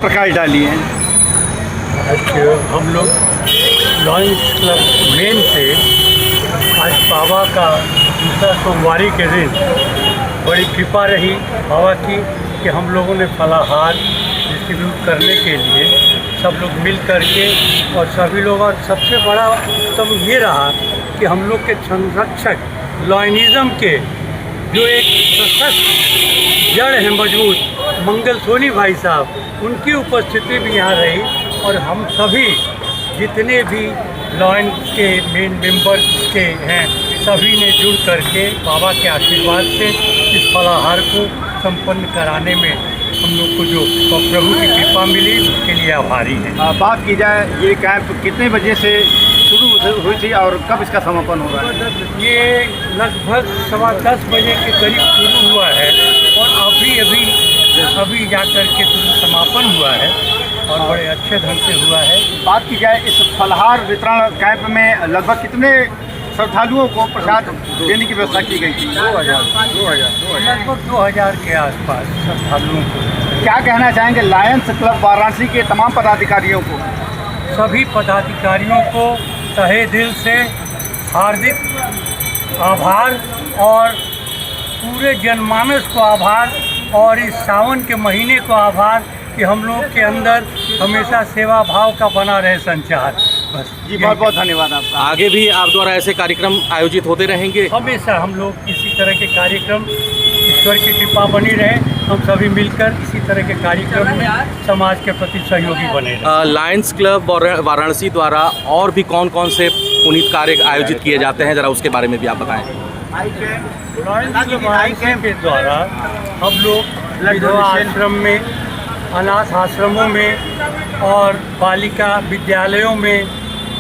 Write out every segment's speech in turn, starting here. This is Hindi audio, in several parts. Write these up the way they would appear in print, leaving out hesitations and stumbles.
प्रकाश डाली हैं। हम लोग लॉयंस क्लब मेन से आज बाबा का दूसरा सोमवारी के दिन बड़ी कृपा रही बाबा की कि हम लोगों ने फलाहार डिस्ट्रीब्यूट करने के लिए सब लोग मिल करके और सभी लोग, और सबसे बड़ा उत्तम ये रहा कि हम लोग के संरक्षक लॉयनिज़्म के जो एक सशक्त जड़ है मजबूत, मंगल सोनी भाई साहब, उनकी उपस्थिति भी यहाँ रही और हम सभी जितने भी लॉयन के मेन मेंबर के हैं सभी ने जुड़ करके बाबा के आशीर्वाद से इस फलाहार को संपन्न कराने में हम लोग को जो प्रभु की कृपा मिली उसके लिए आभारी हैं। बात की जाए ये कैंप कितने बजे से शुरू हुई थी और कब इसका समापन हो रहा है? ये लगभग 10:15 बजे के करीब शुरू हुआ है और अभी जाकर के समापन हुआ है और बड़े अच्छे ढंग से हुआ है। बात की जाए इस फलाहार वितरण कैंप में लगभग कितने श्रद्धालुओं को प्रसाद देने की व्यवस्था की गई थी? 2000 लगभग 2000 के आसपास श्रद्धालुओं को। क्या कहना चाहेंगे लायंस क्लब वाराणसी के तमाम पदाधिकारियों को? सभी पदाधिकारियों को तहे दिल से हार्दिक आभार और पूरे जनमानस को आभार और इस सावन के महीने को आभार कि हम लोग के अंदर हमेशा सेवा भाव का बना रहे संचार। बस जी, बहुत बहुत धन्यवाद आपका। आगे भी आप द्वारा ऐसे कार्यक्रम आयोजित होते रहेंगे? हमेशा हम लोग इसी तरह के कार्यक्रम, ईश्वर की कृपा बनी रहे, हम सभी मिलकर इसी तरह के कार्यक्रम में समाज के प्रति सहयोगी बने रहे। लायंस क्लब वाराणसी द्वारा और भी कौन कौन से पुनीत कार्य आयोजित किए जाते हैं, ज़रा उसके बारे में भी आप बताएं। लॉयंस क्लब वाराणसी के द्वारा हम लोग विधवा आश्रम में, अनाथ आश्रमों में और बालिका विद्यालयों में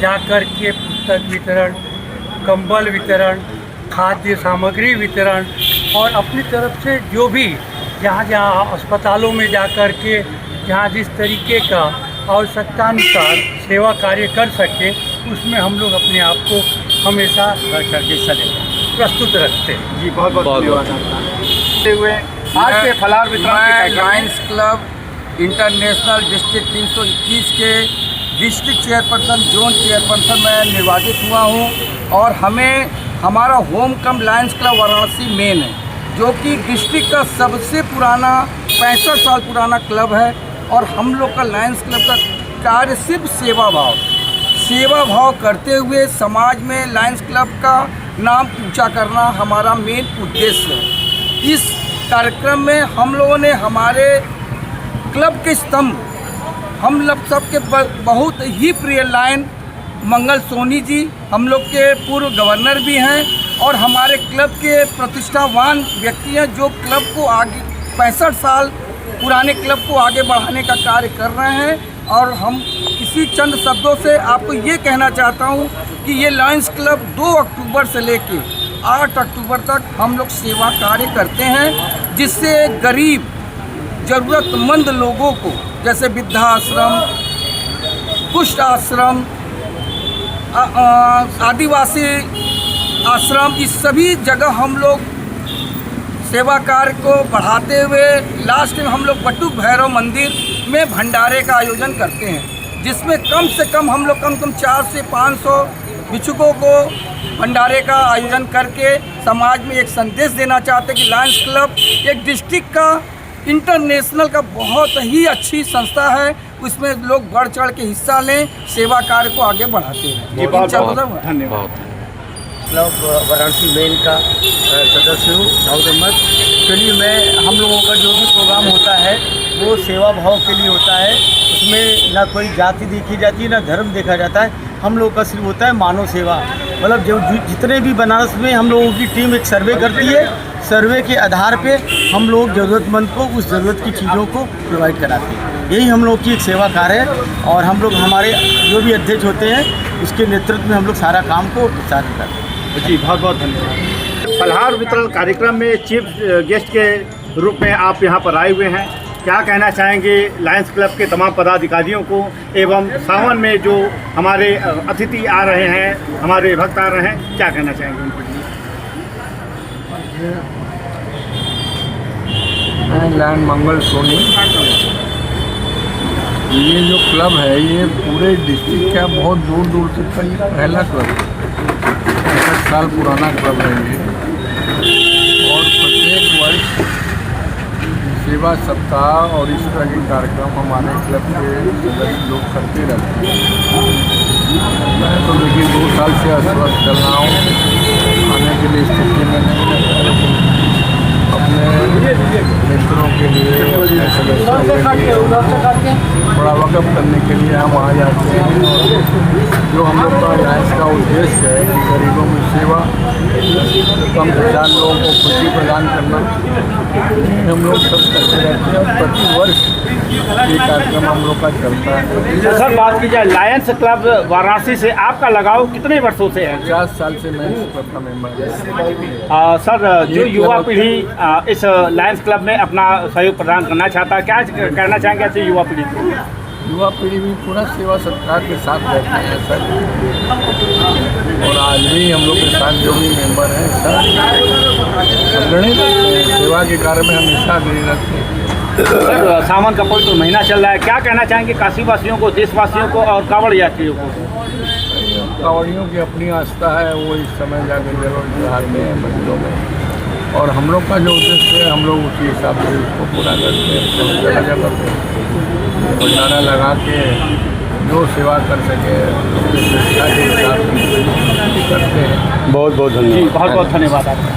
जाकर के पुस्तक वितरण, कंबल वितरण, खाद्य सामग्री वितरण और अपनी तरफ से जो भी जहाँ जहाँ अस्पतालों में जाकर के जहाँ जिस तरीके का आवश्यकतानुसार सेवा कार्य कर सके उसमें हम लोग अपने आप को हमेशा करके चले प्रस्तुत रखते हैं। जी, बहुत बहुत धन्यवाद आपका। आज के फलाहार वितरण लायंस क्लब इंटरनेशनल डिस्ट्रिक्ट 321 के डिस्ट्रिक्ट चेयरपर्सन, जोन चेयरपर्सन मैं निर्वाचित हुआ हूँ और हमारा होम कम लायंस क्लब वाराणसी मेन है जो कि डिस्ट्रिक्ट का सबसे पुराना 65 साल पुराना क्लब है और हम लोग का लायंस क्लब का कार्य सिर्फ सेवा भाव करते हुए समाज में लायंस क्लब का नाम ऊंचा करना हमारा मेन उद्देश्य है। इस कार्यक्रम में हम लोगों ने हमारे क्लब के स्तंभ, हम लोग सबके बहुत ही प्रिय लायन मंगल सोनी जी हम लोग के पूर्व गवर्नर भी हैं और हमारे क्लब के प्रतिष्ठावान व्यक्ति हैं जो क्लब को आगे 65 साल पुराने क्लब को आगे बढ़ाने का कार्य कर रहे हैं। और हम इसी चंद शब्दों से आपको ये कहना चाहता हूँ कि ये लायंस क्लब 2 अक्टूबर से लेके 8 अक्टूबर तक हम लोग सेवा कार्य करते हैं जिससे गरीब ज़रूरतमंद लोगों को जैसे वृद्धाश्रम, कुष्ठ आश्रम, आदिवासी आश्रम, इस सभी जगह हम लोग सेवा कार्य को बढ़ाते हुए लास्ट में हम लोग बटुक भैरव मंदिर में भंडारे का आयोजन करते हैं जिसमें कम से कम हम लोग कम 400 से 500 भिक्षुकों को भंडारे का आयोजन करके समाज में एक संदेश देना चाहते हैं कि लायंस क्लब एक डिस्ट्रिक्ट का इंटरनेशनल का बहुत ही अच्छी संस्था है, उसमें लोग बढ़ चढ़ के हिस्सा लें, सेवा कार्य को आगे बढ़ाते हैं। जी, बहुत धन्यवाद। क्लब वाराणसी मेन का सदस्य हूँ दाऊद अहमद। चलिए, मैं हम लोगों का जो भी प्रोग्राम होता है वो सेवा भाव के लिए होता है, उसमें ना कोई जाति देखी जाती है ना धर्म देखा जाता है, हम लोग का सिर्फ होता है मानव सेवा। मतलब जो जितने भी बनारस में हम लोगों की टीम एक सर्वे करती है, सर्वे के आधार पे हम लोग ज़रूरतमंद को उस ज़रूरत की चीज़ों को प्रोवाइड कराते हैं। यही हम लोग की एक सेवा कार्य है और हम लोग हमारे जो भी अध्यक्ष होते हैं उसके नेतृत्व में हम लोग सारा काम को चालू करते हैं। जी, बहुत बहुत धन्यवाद। फलाहार वितरण कार्यक्रम में चीफ गेस्ट के रूप में आप यहाँ पर आए हुए हैं, क्या कहना चाहेंगे लायंस क्लब के तमाम पदाधिकारियों को एवं सावन में जो हमारे अतिथि आ रहे हैं, हमारे भक्त आ रहे हैं, क्या कहना चाहेंगे उनको? मैं लायन मंगल सोनी ये जो क्लब है ये पूरे डिस्ट्रिक्ट का बहुत दूर दूर तक का ये पहला क्लब है। 65 साल पुराना क्लब है ये, और प्रत्येक वर्ष सेवा सप्ताह और इस तरह के कार्यक्रम हमारे क्लब के सदस्य लोग करते रहते हैं। मैं तो देखिए 2 साल से अस्वस्थ चल रहा हूँ, आने के लिए स्थिति में नहीं रहता, अपने मित्रों के लिए, अपने सदस्यों के लिए थोड़ा वक़्फ़ करने के लिए हम आ जाते हैं। जो हम लोग का लायंस का उद्देश्य है कि गरीबों की सेवा, कम से ज़्यादा लोगों को खुशी प्रदान करना, हम लोग सब करते रहते हैं। प्रति वर्ष ये कार्यक्रम हम लोग का चलता है। सर, बात की जाए लायंस क्लब वाराणसी से आपका लगाव कितने वर्षों से है? 50 साल से मैं इस क्लब का मेम्बर हूँ। सर, जो युवा पीढ़ी इस लायंस क्लब में अपना सहयोग प्रदान करना चाहता है, क्या कहना चाहेंगे ऐसे युवा पीढ़ी को? युवा पीढ़ी भी पूरा सेवा सत्कार के साथ रहते हैं सर, और आज भी हम लोग के साथ जो भी मेंबर हैं सर अग्रणी रहते हैं, सेवा के कार्य में हमेशा अग्रणी रहते हैं। सर, सावन का पवित्र महीना चल रहा है, क्या कहना चाहेंगे काशी वासियों को, देशवासियों को और कांवड़ यात्रियों को? कांवड़ियों की अपनी आस्था है, वो इस समय जाकर जरूर चाहते हैं मंदिरों में, और हम लोग का जो उद्देश्य है हम लोग उसी हिसाब से उसको पूरा करते हैं। सब जगह जगह पे भंडारा लगा के जो सेवा कर सके उसकी शिक्षा के हिसाब से करते हैं। बहुत बहुत धन्यवाद। बहुत बहुत धन्यवाद आपका।